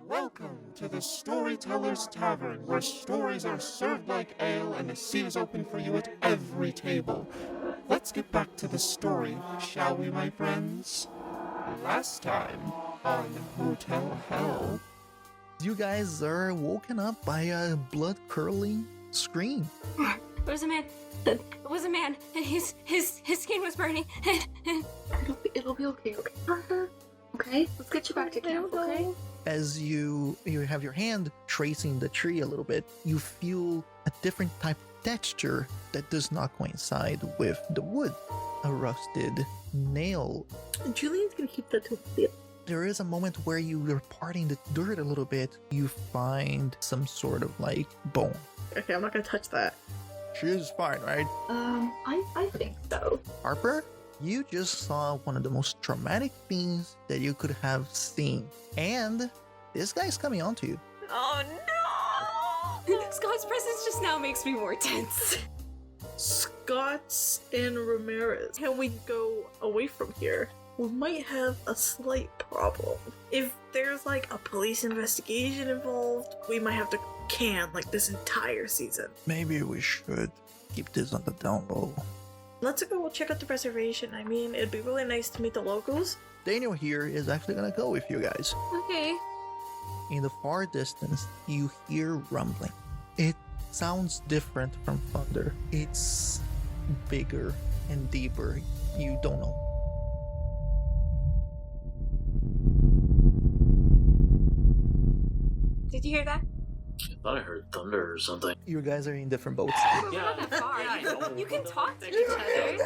Welcome to the Storyteller's Tavern, where stories are served like ale and the sea is open for you at every table. Let's get back to the story, shall we, my friends? Last time on Hotel Hell. You guys are woken up by a blood-curdling scream. It was a man. It was a man, and his skin was burning. It'll be okay, okay? Harper, okay? Let's get you back to camp, okay? As you have your hand tracing the tree a little bit, you feel a different type of texture that does not coincide with the wood. A rusted nail. Julian's gonna keep that to himself. There is a moment where you are parting the dirt a little bit. You find some sort of like bone. Okay, I'm not gonna touch that. She is fine, right? I think so. Harper, you just saw one of the most traumatic things that you could have seen. And this guy's coming on to you. Oh no! Scott's presence just now makes me more tense. Scott's and Ramirez. Can we go away from here? We might have a slight problem. If there's like a police investigation involved, we might have to can like this entire season. Maybe we should keep this on the down low. Let's go check out the reservation. I mean, it'd be really nice to meet the locals. Daniel here is actually gonna go with you guys. Okay. In the far distance, you hear rumbling. It sounds different from thunder. It's bigger and deeper. You don't know. Did you hear that? I thought I heard thunder or something. You guys are in different boats. We're not that far. I know. You can talk to each other.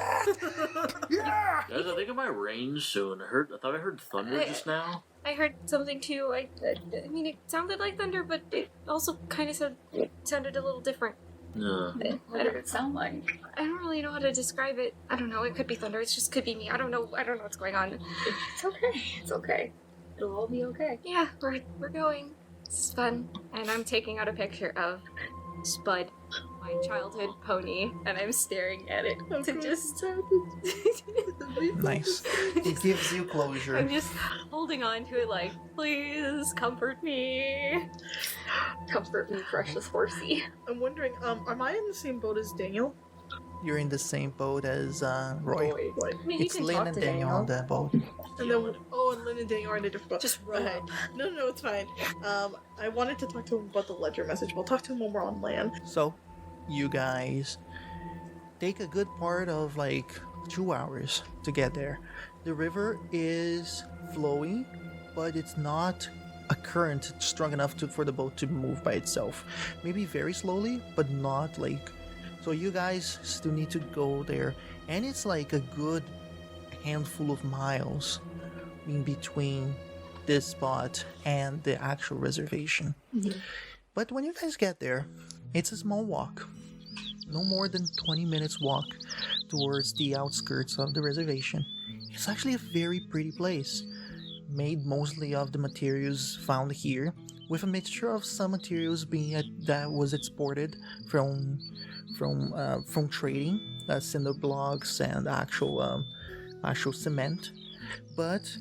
Yeah! Guys, I think I might range soon. I thought I heard thunder just now. I heard something too. I mean, it sounded like thunder, but it also kind of sounded a little different. No. What did it sound like? I don't really know how to describe it. I don't know. It could be thunder. It just could be me. I don't know what's going on. It's okay. It's okay. It'll all be okay. Yeah, we're going. It's fun. And I'm taking out a picture of Spud, my childhood pony, and I'm staring at it to just... Nice. It gives you closure. I'm just holding on to it like, please comfort me. Comfort me, precious horsey. I'm wondering, am I in the same boat as Daniel? You're in the same boat as Roy. Boy. I mean, you It's can Lynn talk and to Daniel on that boat. And then, and Lynn and Daniel are in a different boat. Just roll. Okay. No, it's fine. I wanted to talk to him about the ledger message. We'll talk to him when we're on land. So, you guys take a good part of like 2 hours to get there. The river is flowing, but it's not a current strong enough for the boat to move by itself. Maybe very slowly, but not like... So you guys still need to go there, and it's like a good handful of miles in between this spot and the actual reservation. Mm-hmm. But when you guys get there, it's a small walk. No more than 20 minutes walk towards the outskirts of the reservation. It's actually a very pretty place, made mostly of the materials found here, with a mixture of some materials that was exported from trading, cinder blocks and actual cement. But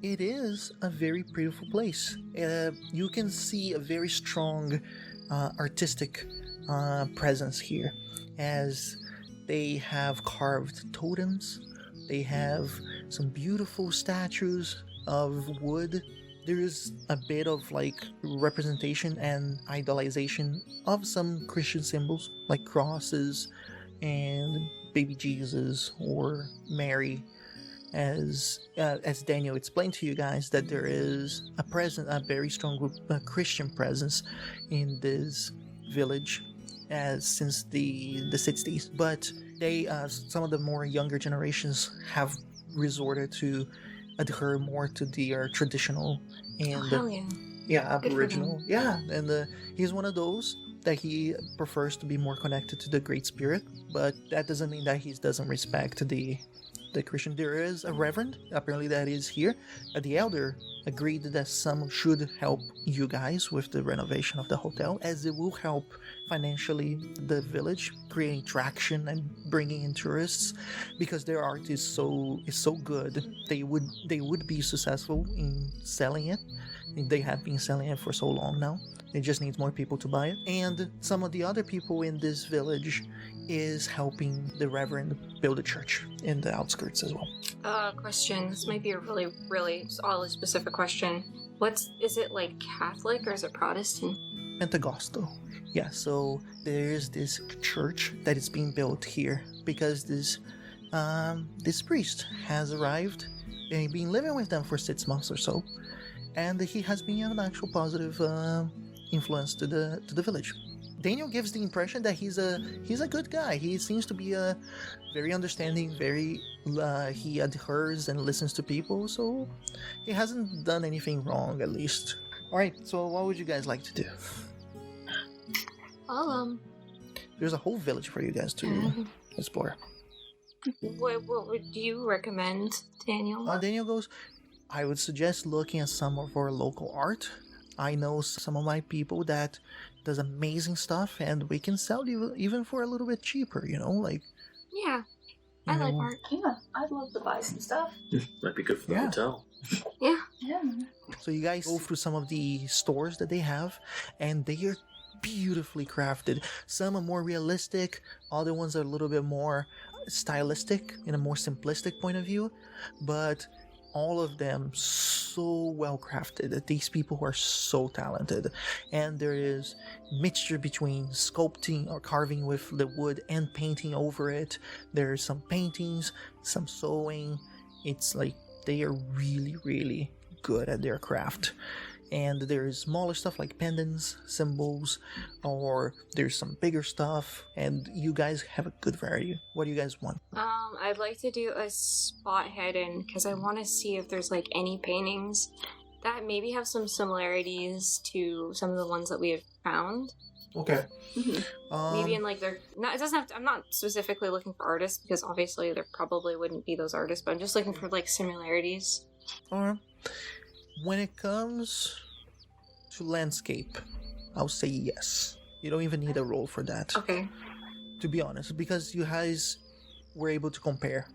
it is a very beautiful place. You can see a very strong artistic presence here, as they have carved totems. They have some beautiful statues of wood. There is a bit of like representation and idolization of some Christian symbols like crosses and baby Jesus or Mary, as Daniel explained to you guys, that there is a very strong Christian presence in this village since the 60s. But they some of the more younger generations have resorted to adhere more to the traditional and Hell yeah. Aboriginal. Yeah, and he's one of those that he prefers to be more connected to the Great Spirit, but that doesn't mean that he doesn't respect the the Christian. There is a reverend, apparently, that is here. The elder agreed that some should help you guys with the renovation of the hotel, as it will help financially the village, creating traction and bringing in tourists, because their art is so good. They would be successful in selling it. They have been selling it for so long now. It just needs more people to buy it. And some of the other people in this village is helping the Reverend build a church in the outskirts as well. Question. This might be a really, really oddly specific question. Is it like Catholic or is it Protestant? Pentecostal. Yeah, so there's this church that is being built here because this priest has arrived and been living with them for 6 months or so, and he has been an actual positive influence to the village. Daniel gives the impression that he's a good guy. He seems to be a very understanding, he adheres and listens to people, so he hasn't done anything wrong, at least. All right, so what would you guys like to do? There's a whole village for you guys to explore. What would you recommend, Daniel? Daniel goes, I would suggest looking at some of our local art. I know some of my people that does amazing stuff, and we can sell you even for a little bit cheaper, like... Yeah, I like art. Yeah, I'd love to buy some stuff. Might be good for the hotel. Yeah. So you guys go through some of the stores that they have, and they are beautifully crafted. Some are more realistic, other ones are a little bit more stylistic in a more simplistic point of view, but all of them so well crafted. These people are so talented, and there is mixture between sculpting or carving with the wood and painting over it. There's some paintings, some sewing. It's like they are really, really good at their craft. And there's smaller stuff like pendants, symbols, or there's some bigger stuff, and you guys have a good variety. What do you guys want? I'd like to do a spot hidden because I want to see if there's like any paintings that maybe have some similarities to some of the ones that we have found. Okay. Maybe in like they're not. It doesn't have to, I'm not specifically looking for artists because obviously there probably wouldn't be those artists, but I'm just looking for like similarities. Alright. When it comes to landscape, I'll say yes. You don't even need a roll for that. Okay. To be honest, because you guys were able to compare.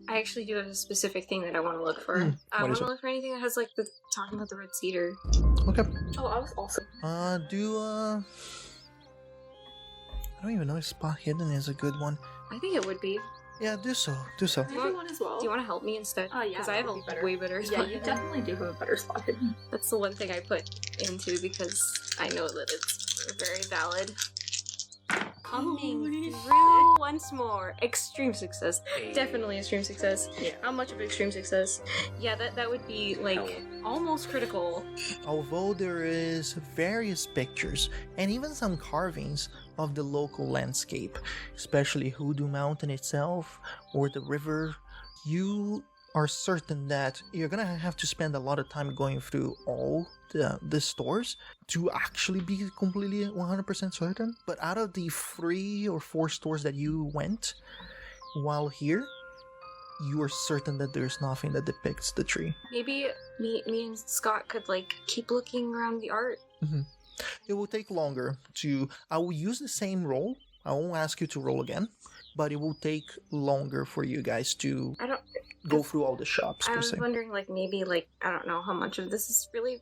I actually do have a specific thing that I want to look for. I want to look for anything that has like talking about the red cedar. Okay. Oh, I was also. I don't even know if spot hidden is a good one. I think it would be. Yeah, do so. I do one as well. Do you want to help me instead? Oh, yeah. Because I have a way better spot Yeah, you hidden. definitely do have a better spot hidden. That's the one thing I put into because I know that it's very valid. Coming through once more. Extreme success. Definitely extreme success. Yeah. How much of extreme success? Yeah, that would be like almost critical. Although there is various pictures and even some carvings of the local landscape, especially Hoodoo Mountain itself or the river, you are certain that you're gonna have to spend a lot of time going through all the stores to actually be completely 100% certain. But out of the 3 or 4 stores that you went while here, you are certain that there's nothing that depicts the tree. Maybe me and Scott could like keep looking around the art. It will take longer to... I will use the same roll. I won't ask you to roll again, but it will take longer for you guys to go through all the shops, I per was se. wondering like maybe like I don't know how much of this is really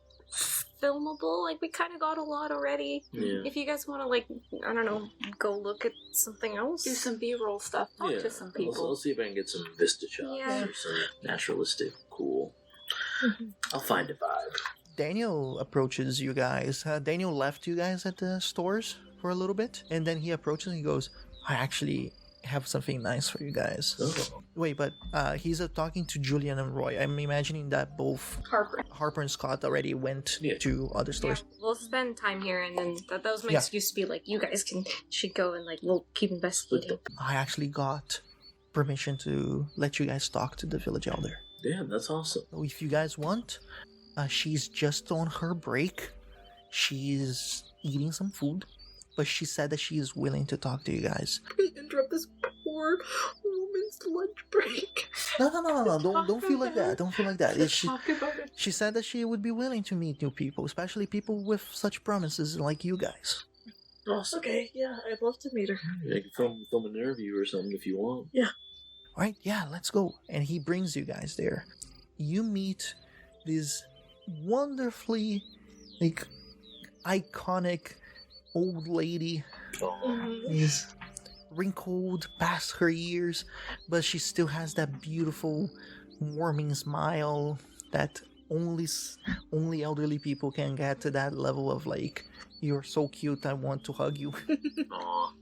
filmable. Like we kind of got a lot already. Yeah. If you guys want to like I don't know go look at something else. Do some B-roll stuff. Talk to some people. I'll see if I can get some Vista shots Yeah. or some naturalistic cool. I'll find a vibe. Daniel approaches you guys. Daniel left you guys at the stores for a little bit, and then he approaches and he goes, I actually have something nice for you guys. Oh. Wait, but he's talking to Julian and Roy. I'm imagining that both Harper and Scott already went to other Yeah, stores. we'll spend time here, and then that was my Yeah. excuse to be like, you guys should go and like we'll keep investigating. I actually got permission to let you guys talk to the village elder. Damn, that's awesome. So if you guys want, she's just on her break. She's eating some food, but she said that she is willing to talk to you guys. Please interrupt this poor woman's lunch break. No. Don't feel like that. Don't feel like that. Talk about it. She said that she would be willing to meet new people, especially people with such promises like you guys. Awesome. Okay, yeah, I'd love to meet her. Yeah, you can film an interview or something if you want. All right, yeah, let's go. And he brings you guys there. You meet this wonderfully, like, iconic old lady. Oh. Is wrinkled past her years, but she still has that beautiful, warming smile that only elderly people can get to that level of, like, you're so cute, I want to hug you. Aw.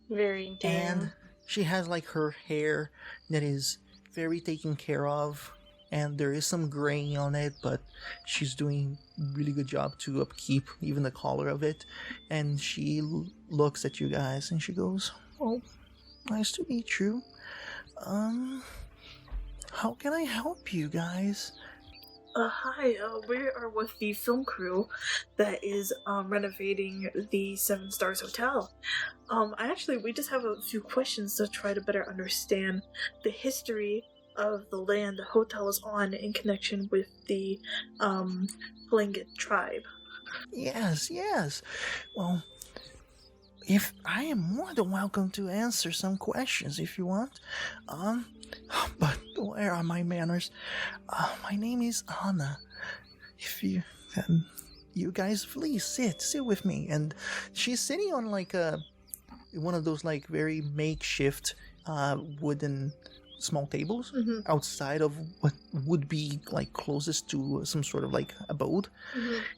Very endearing. And she has, like, her hair that is very taken care of, and there is some gray on it, but she's doing a really good job to upkeep even the color of it. And she looks at you guys and she goes, "Oh, nice to meet you. How can I help you guys?" Hi, we are with the film crew that is renovating the Seven Stars Hotel. We just have a few questions to try to better understand the history of the land the hotel is on in connection with the Tlingit Tribe. Yes. Well, if I am more than welcome to answer some questions if you want. But where are my manners? My name is Anna. If you guys please sit with me. And she's sitting on like one of those like very makeshift wooden small tables outside of what would be like closest to some sort of like abode.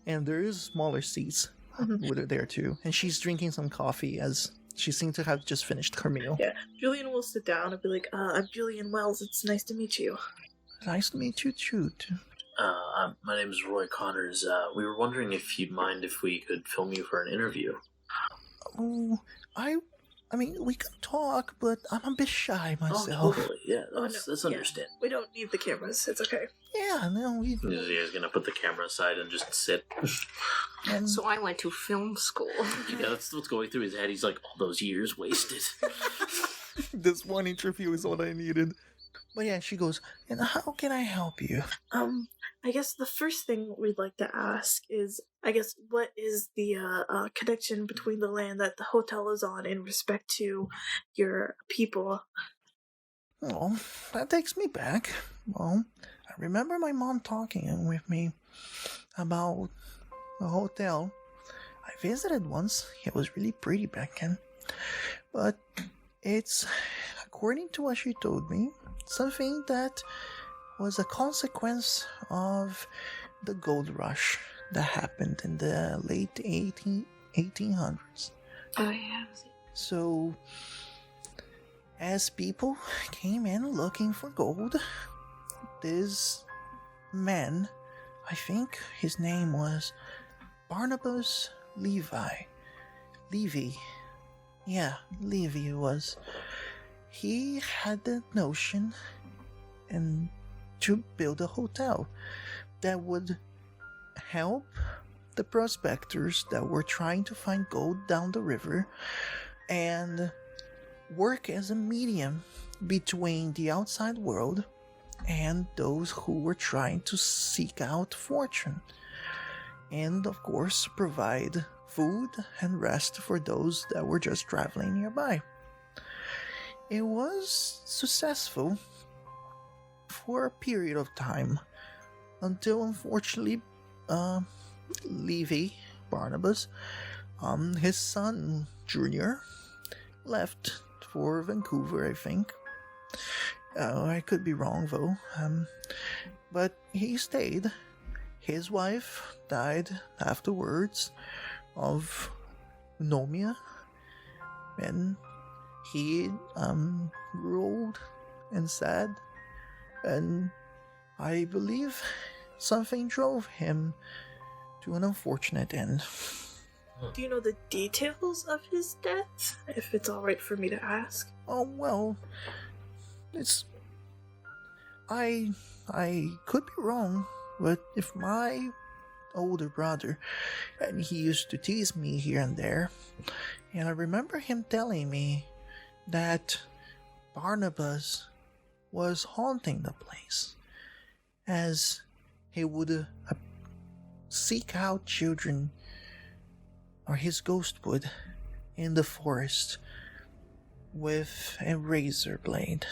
And there is smaller seats with her there too. And she's drinking some coffee as she seems to have just finished her meal. Yeah, Julian will sit down and be like, I'm Julian Wells, it's nice to meet you. Nice to meet you too. My name is Roy Connors. We were wondering if you'd mind if we could film you for an interview. Oh, I mean, we can talk, but I'm a bit shy myself. Oh, totally. Yeah, that's Yeah, understandable. we don't need the cameras, it's okay. Yeah, no, we... He's gonna put the camera aside and just sit. And So I went to film school. Yeah, that's what's going through his head. He's like, all those years wasted. this one interview is all I needed. But yeah, she goes, "And how can I help you?" I guess the first thing we'd like to ask is, what is the connection between the land that the hotel is on in respect to your people? Oh, that takes me back. Well, I remember my mom talking with me about a hotel. I visited once. It was really pretty back then. But it's, according to what she told me, something that was a consequence of the gold rush that happened in the late 1800s. Oh, yeah. So, as people came in looking for gold, this man, I think his name was Barnabas Levi. Yeah, Levi it was. He had the notion to build a hotel that would help the prospectors that were trying to find gold down the river and work as a medium between the outside world and those who were trying to seek out fortune. And of course, provide food and rest for those that were just traveling nearby. It was successful for a period of time until, unfortunately, Levi, Barnabas, his son Junior, left for Vancouver, I think. I could be wrong though. But he stayed. His wife died afterwards of pneumonia, and he grew old and sad, and I believe something drove him to an unfortunate end. Do you know the details of his death? If it's alright for me to ask. Oh, well, it's... I could be wrong, but if my older brother, and he used to tease me here and there, and I remember him telling me that Barnabas was haunting the place, as he would seek out children, or his ghost would, in the forest with a razor blade.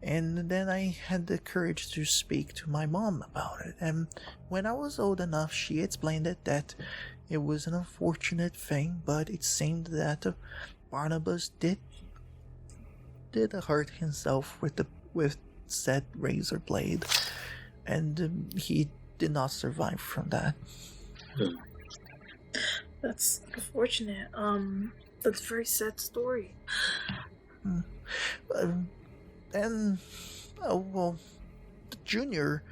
And then I had the courage to speak to my mom about it, and when I was old enough, she explained that it was an unfortunate thing, but it seemed that Barnabas did hurt himself with said razor blade, and he did not survive from that. That's unfortunate. That's a very sad story. And the junior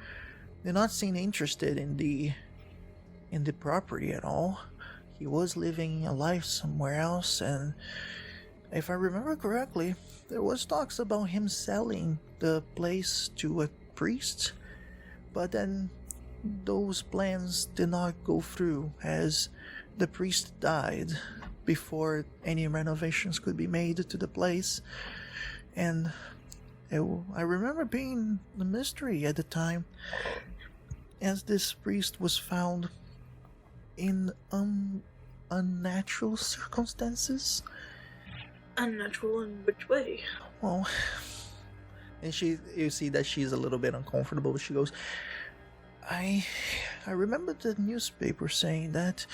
did not seem interested in the property at all. He was living a life somewhere else, and if I remember correctly, there was talks about him selling the place to a priest, but then those plans did not go through, as the priest died before any renovations could be made to the place. And I remember being a mystery at the time, as this priest was found in unnatural circumstances. Unnatural in which way? Well, and you see that she's a little bit uncomfortable. She goes, I remember the newspaper saying that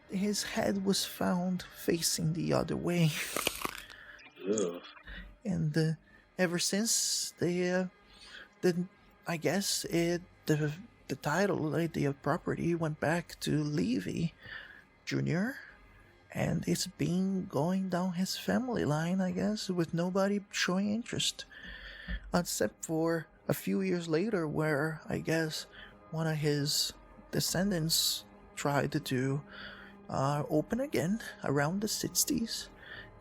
his head was found facing the other way. Ugh. And ever since the title, the property went back to Levy Jr., and it's been going down his family line, I guess, with nobody showing interest, except for a few years later, where I guess one of his descendants tried to open again around the 60s.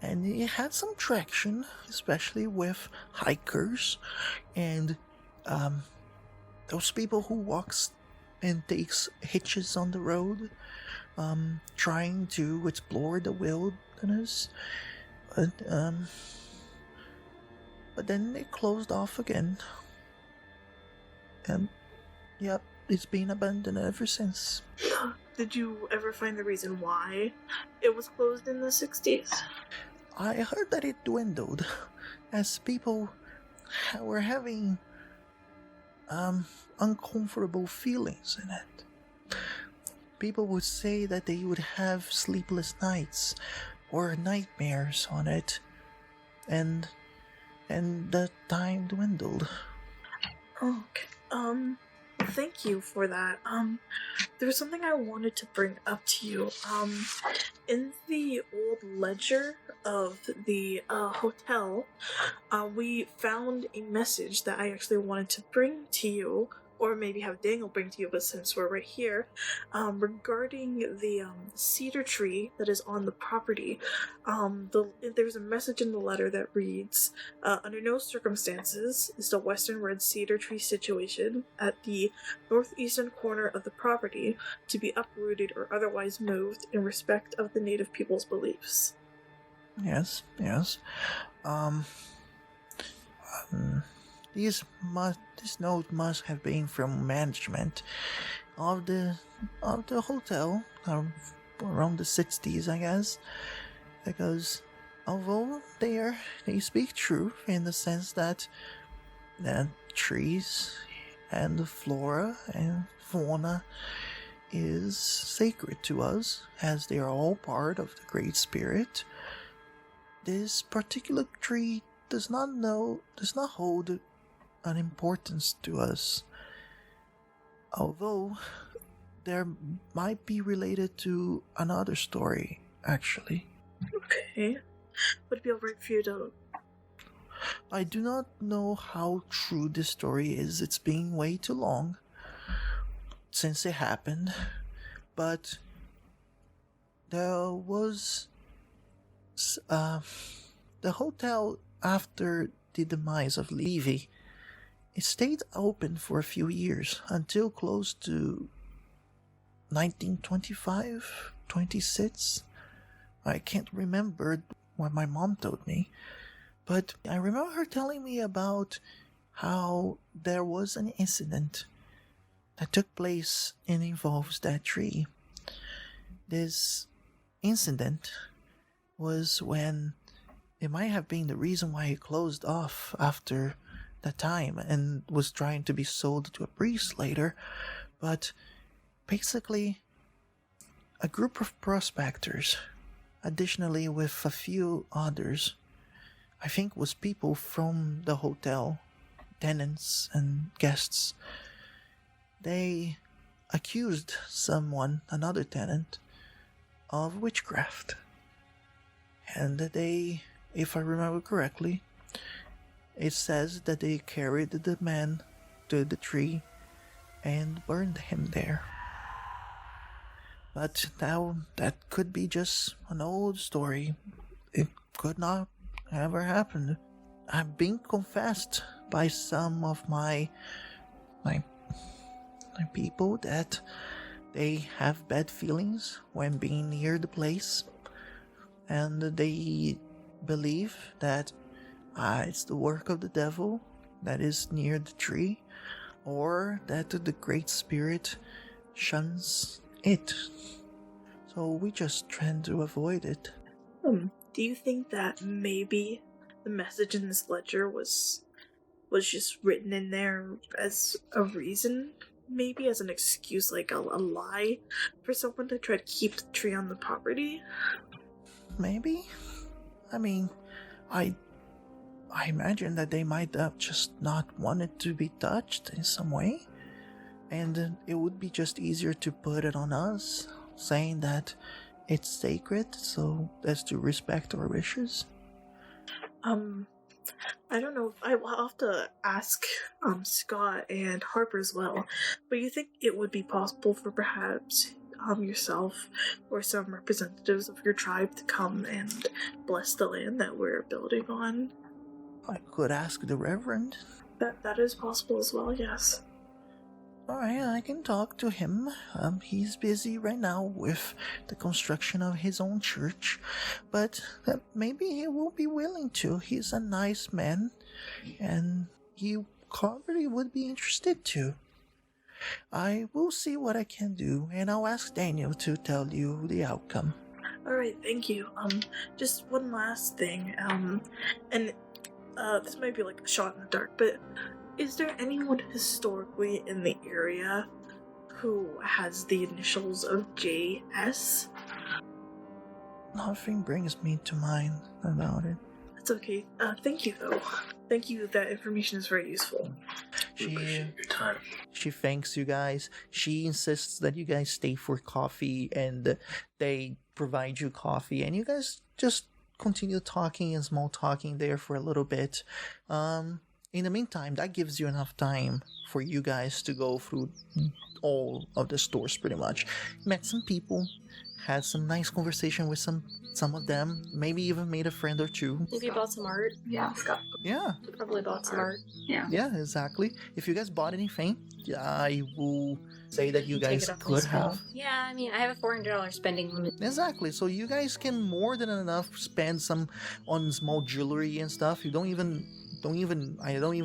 And it had some traction, especially with hikers and those people who walks and takes hitches on the road, trying to explore the wilderness. But then it closed off again. And yep, it's been abandoned ever since. Did you ever find the reason why it was closed in the 60s? I heard that it dwindled as people were having uncomfortable feelings in it. People would say that they would have sleepless nights or nightmares on it, and the time dwindled. Okay. Thank you for that. There was something I wanted to bring up to you. In the old ledger of the hotel, we found a message that I actually wanted to bring to you, or maybe have Daniel bring to you, but since we're right here, regarding the cedar tree that is on the property. There's a message in the letter that reads, under no circumstances is the western red cedar tree situation at the northeastern corner of the property to be uprooted or otherwise moved in respect of the native people's beliefs. Yes. This note must have been from management of the hotel around the 60s, I guess, because although they speak truth in the sense that the trees and the flora and fauna is sacred to us, as they are all part of the Great Spirit, this particular tree does not hold an importance to us, although there might be related to another story, actually. Okay. Would it be alright for you to... I do not know how true this story is. It's been way too long since it happened, but there was the hotel, after the demise of Levy, it stayed open for a few years until close to 1925, 26. I can't remember what my mom told me, But I remember her telling me about how there was an incident that took place and involves that tree. This incident was when it might have been the reason why it closed off after that time and was trying to be sold to a priest later. But basically, a group of prospectors, additionally with a few others, I think was people from the hotel, tenants and guests, they accused another tenant, of witchcraft. And they, if I remember correctly, it says that they carried the man to the tree and burned him there. But now that could be just an old story. It could not ever happen. I've been confessed by some of my people that they have bad feelings when being near the place, and they believe that it's the work of the devil that is near the tree, or that the Great Spirit shuns it. So we just try to avoid it. Do you think that maybe the message in this ledger was just written in there as a reason? Maybe as an excuse, like a lie for someone to try to keep the tree on the property? Maybe? I mean, I imagine that they might have just not wanted to be touched in some way. And it would be just easier to put it on us, saying that it's sacred, so as to respect our wishes. I don't know. I'll have to ask Scott and Harper as well. But you think it would be possible for perhaps yourself or some representatives of your tribe to come and bless the land that we're building on? I could ask the Reverend. That is possible as well, yes. Alright, I can talk to him. He's busy right now with the construction of his own church, but maybe he will be willing to. He's a nice man, and he probably would be interested too. I will see what I can do, and I'll ask Daniel to tell you the outcome. Alright, thank you. Just one last thing, and this might be like a shot in the dark, but is there anyone historically in the area who has the initials of JS? Nothing brings me to mind about it. That's okay. Thank you, though. Thank you, that information is very useful. We appreciate your time. She thanks you guys. She insists that you guys stay for coffee, and they provide you coffee, and you guys just continue talking and small talking there for a little bit. In the meantime, that gives you enough time for you guys to go through all of the stores pretty much. Met some people, had some nice conversation with some of them, maybe even made a friend or two. Maybe bought some art. Yeah, Scott Yeah, Probably bought some art. Yeah. yeah, exactly. If you guys bought anything, I will say that you guys Take it up could on have. spell. Yeah, I mean, I have a $400 spending limit. Exactly. So you guys can more than enough spend some on small jewelry and stuff. I don't even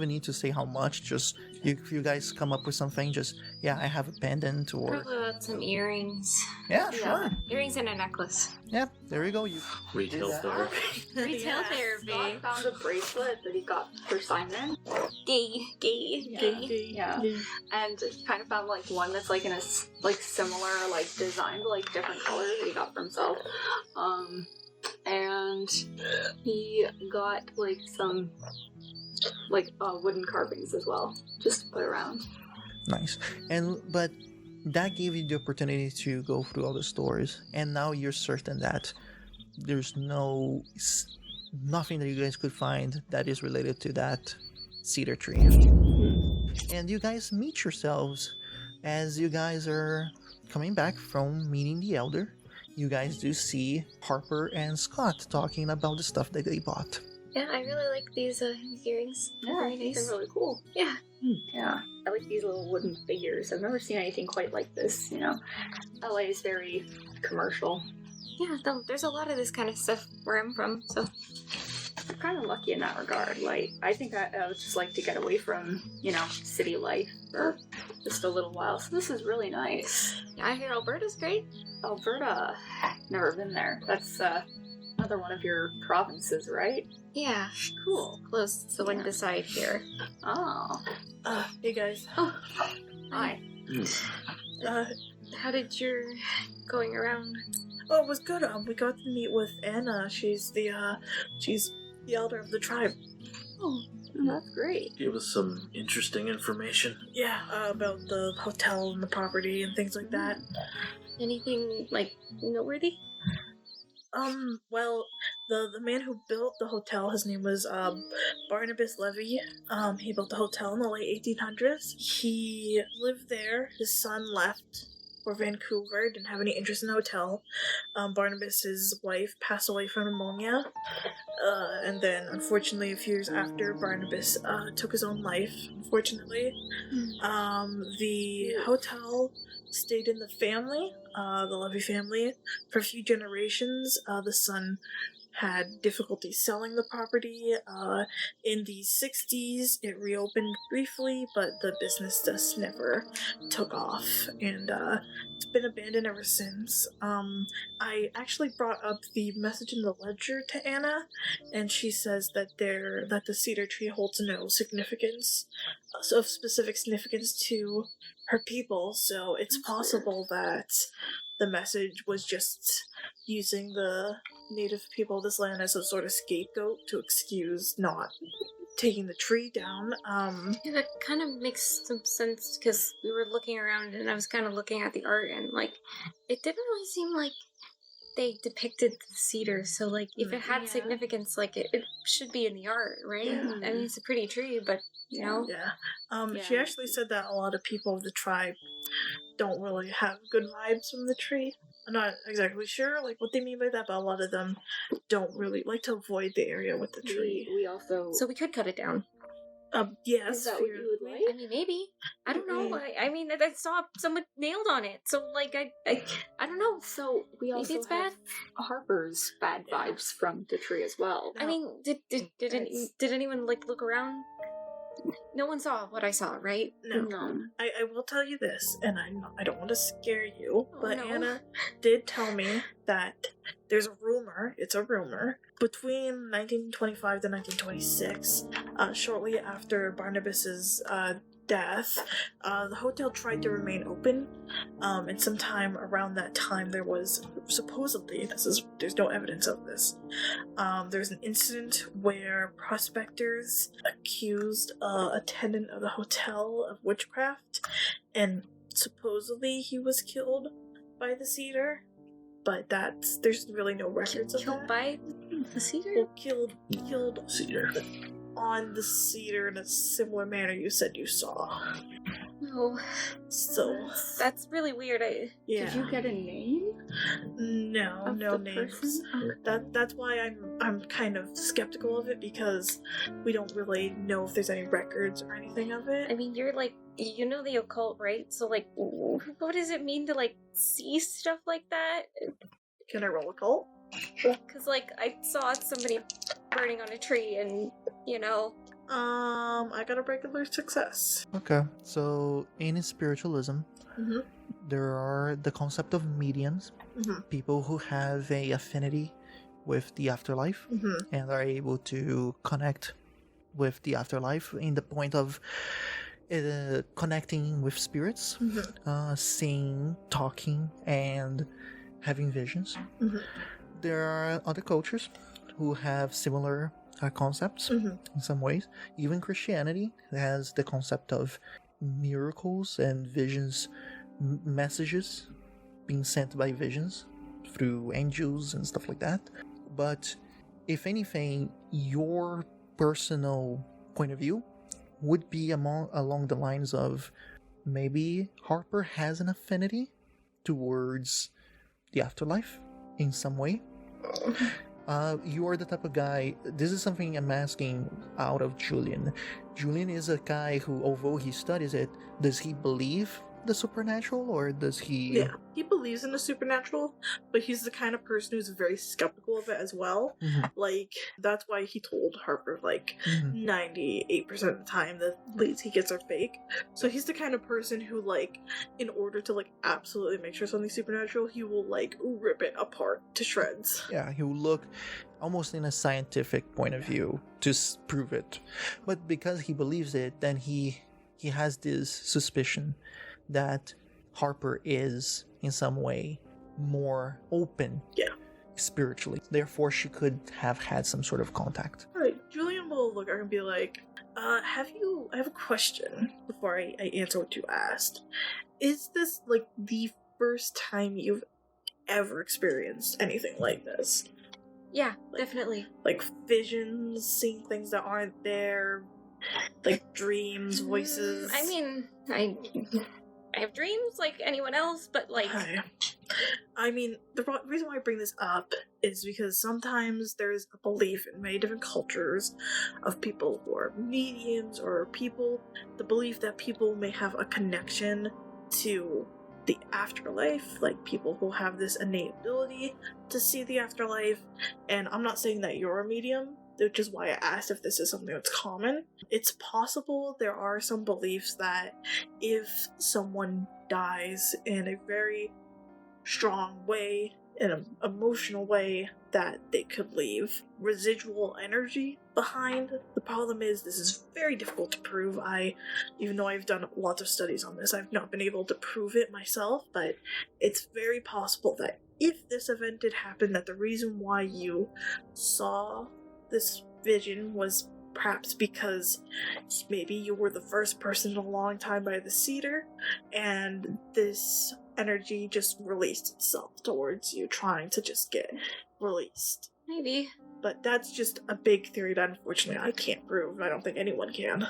need to say how much. Just if you guys come up with something, just I have a pendant or Probably bought some earrings. yeah, sure. Earrings and a necklace. Yeah, there you go. You Retail did that. therapy. Retail therapy. Scott found a bracelet that he got for Simon. Gay. Yeah. And he kind of found like one that's like in a similar like design, but like different colors that he got for himself. And he got like some wooden carvings as well, just to put around. Nice. But that gave you the opportunity to go through all the stores, and now you're certain that there's nothing that you guys could find that is related to that cedar tree. And you guys meet yourselves as you guys are coming back from meeting the elder. You guys do see Harper and Scott talking about the stuff that they bought. Yeah, I really like these earrings. Yeah, Very I think nice. they're really cool. Yeah. Yeah, I like these little wooden figures. I've never seen anything quite like this, LA is very commercial. Yeah, there's a lot of this kind of stuff where I'm from, so. kind of lucky in that regard. Like, I think I would just like to get away from, city life for just a little while. So this is really nice. I hear Alberta's great. Alberta, never been there. That's another one of your provinces, right? Yeah, Cool. close to one beside here. Oh. Hey guys. Oh. Hi. How did your going around? Oh, it was good. We got to meet with Anna. She's the elder of the tribe. Oh, that's great. Give us some interesting information. Yeah, about the hotel and the property and things like that. Anything, like, noteworthy? Well, the man who built the hotel, his name was Barnabas Levy. He built the hotel in the late 1800s. He lived there. His son left for Vancouver, didn't have any interest in the hotel. Barnabas's wife passed away from pneumonia. And then, unfortunately, a few years after, Barnabas took his own life, unfortunately. The hotel stayed in the family, the Levy family, for a few generations. The son had difficulty selling the property. In the 60s, it reopened briefly, but the business just never took off, and it's been abandoned ever since. I actually brought up the message in the ledger to Anna, and she says that the cedar tree holds no significance, of specific significance to her people, so it's possible that the message was just using the native people of this land as a sort of scapegoat to excuse not taking the tree down. Yeah, that kind of makes some sense, because we were looking around and I was kind of looking at the art, and, like, it didn't really seem like they depicted the cedar, so, like, if it had significance, like, it should be in the art, right? Yeah. I mean, it's a pretty tree, but, you know. Yeah. She actually said that a lot of people of the tribe don't really have good vibes from the tree. I'm not exactly sure, like, what they mean by that, but a lot of them don't really like to avoid the area with the tree. We also... So we could cut it down. Yes. Is that what you would like? I mean, maybe. I don't know. I mean, I saw someone nailed on it, so, like, I don't know. So we Maybe also it's have bad. Harper's bad vibes from the tree as well. I mean, did anyone, like, look around? No one saw what I saw, right? No. I will tell you this, and I don't want to scare you, but no. Anna did tell me that there's a rumor, it's a rumor, between 1925 to 1926, shortly after Barnabas's death, the hotel tried to remain open, and sometime around that time there was, supposedly, there's no evidence of this, there's an incident where prospectors accused a tenant of the hotel of witchcraft, and supposedly he was killed by the cedar, but there's really no records of Killed that. by the cedar? Well, killed Cedar. on the cedar in a similar manner you said you saw. No. So That's really weird. yeah. Did you get a name? No of the names. person? That's why I'm kind of skeptical of it, because we don't really know if there's any records or anything of it. I mean, you're, like, you know the occult, right? So, like, what does it mean to, like, see stuff like that? Can I roll a cult? Because, like, I saw somebody burning on a tree, and, you know. I got a regular success. Okay, so in spiritualism, Mhm. there are the concept of mediums, Mhm. people who have a affinity with the afterlife Mhm. and are able to connect with the afterlife in the point of connecting with spirits, Mhm. seeing, talking, and having visions. Mhm. There are other cultures who have similar concepts Mhm. in some ways. Even Christianity has the concept of miracles and visions, messages being sent by visions through angels and stuff like that. But if anything, your personal point of view would be along the lines of maybe Harper has an affinity towards the afterlife in some way. You are the type of guy, this is something I'm asking out of Julian. Julian is a guy who, although he studies it, does he believe the supernatural, or does he? Yeah, he believes in the supernatural, but he's the kind of person who's very skeptical of it as well. Mhm. Like, that's why he told Harper, like, Mhm. 98% of the time the leads he gets are fake. So he's the kind of person who, like, in order to, like, absolutely make sure something's supernatural, he will, like, rip it apart to shreds. Yeah, he will look almost in a scientific point of view to prove it. But because he believes it, then he has this suspicion that Harper is in some way more open, spiritually. Therefore, she could have had some sort of contact. Alright, Julian will look at her and be like, I have a question before I answer what you asked. Is this, like, the first time you've ever experienced anything like this? Yeah, definitely. Like visions, seeing things that aren't there, like dreams, voices. I mean, I have dreams like anyone else, but like... I mean, the reason why I bring this up is because sometimes there's a belief in many different cultures of people who are mediums or the belief that people may have a connection to the afterlife, like people who have this innate ability to see the afterlife. And I'm not saying that you're a medium, which is why I asked if this is something that's common. It's possible there are some beliefs that if someone dies in a very strong way, in an emotional way, that they could leave residual energy behind. The problem is this is very difficult to prove. Even though I've done lots of studies on this, I've not been able to prove it myself, but it's very possible that if this event did happen, that the reason why you saw this vision was perhaps because maybe you were the first person in a long time by the cedar, and this energy just released itself towards you, trying to just get released. Maybe. But that's just a big theory that unfortunately I can't prove. I don't think anyone can.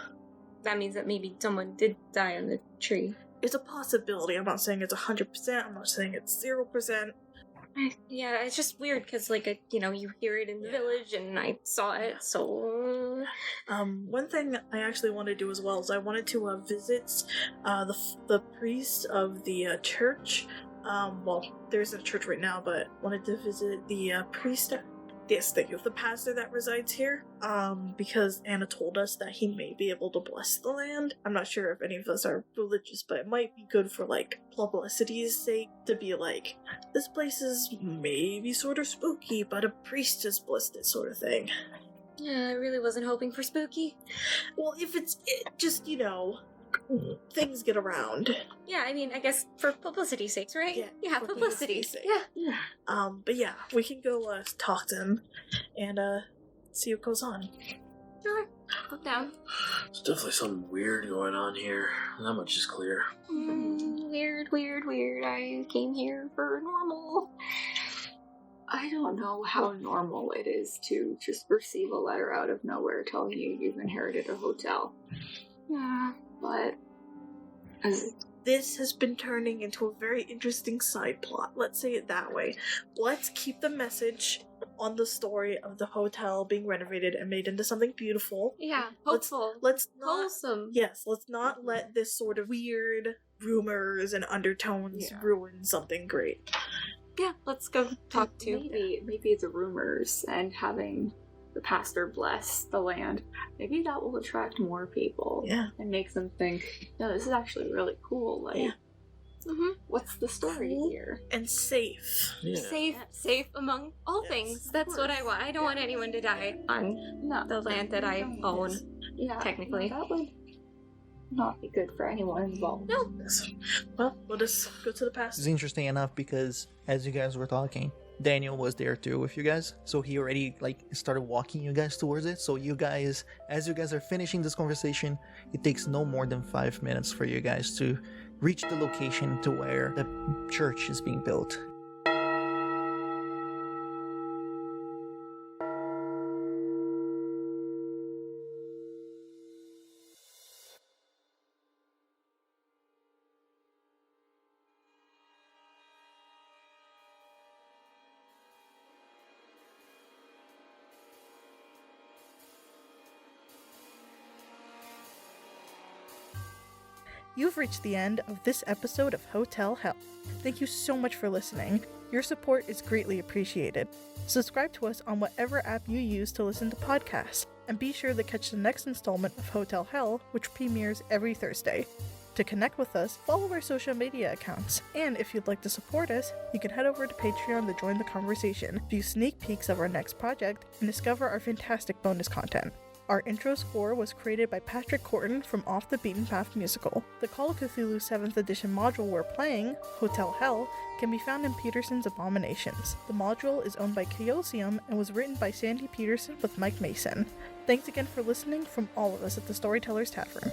That means that maybe someone did die on the tree. It's a possibility. I'm not saying it's 100%. I'm not saying it's 0%. Yeah, it's just weird because, like, you hear it in the village, and I saw it, so... One thing I actually want to do as well is I wanted to visit the priest of the church. Well, there isn't a church right now, but wanted to visit the priest. Yes, thank you. The pastor that resides here, because Anna told us that he may be able to bless the land. I'm not sure if any of us are religious, but it might be good for, like, publicity's sake to be like, this place is maybe sort of spooky, but a priest has blessed it, sort of thing. Yeah, I really wasn't hoping for spooky. Well, if it's just, things get around. Yeah, I mean, I guess for publicity's sakes, right? Yeah, for publicity. publicity's sake. Yeah. But yeah, we can go talk to him and see what goes on. Sure. Go down. There's definitely something weird going on here. That much is clear. Weird. I came here for normal. I don't know how normal it is to just receive a letter out of nowhere telling you you've inherited a hotel. Yeah. But this has been turning into a very interesting side plot. Let's say it that way. Let's keep the message on the story of the hotel being renovated and made into something beautiful. Yeah, hopeful. Let's not, wholesome. Yes, let's not let this sort of weird rumors and undertones ruin something great. Yeah, let's go talk to. Maybe the rumors and having the pastor bless the land, maybe that will attract more people. Yeah. And make them think, no, this is actually really cool. Like, what's the story here? And safe. Yeah. Safe among all things. That's what I want. I don't want anyone to die on the land that I own. Yeah, technically. That would not be good for anyone involved. No. Well, we'll just go to the past. It's interesting enough because as you guys were talking, Daniel was there too with you guys, so he already started walking you guys towards it. So you guys, as you guys are finishing this conversation, it takes no more than 5 minutes for you guys to reach the location to where the church is being built. You've reached the end of this episode of Hotel Hell. Thank you so much for listening. Your support is greatly appreciated. Subscribe to us on whatever app you use to listen to podcasts, and be sure to catch the next installment of Hotel Hell, which premieres every Thursday. To connect with us, follow our social media accounts, and if you'd like to support us, you can head over to Patreon to join the conversation, view sneak peeks of our next project, and discover our fantastic bonus content. Our intro score was created by Patrick Corton from Off the Beaten Path Musical. The Call of Cthulhu 7th edition module we're playing, Hotel Hell, can be found in Petersen's Abominations. The module is owned by Chaosium and was written by Sandy Petersen with Mike Mason. Thanks again for listening from all of us at the Storyteller's Tavern.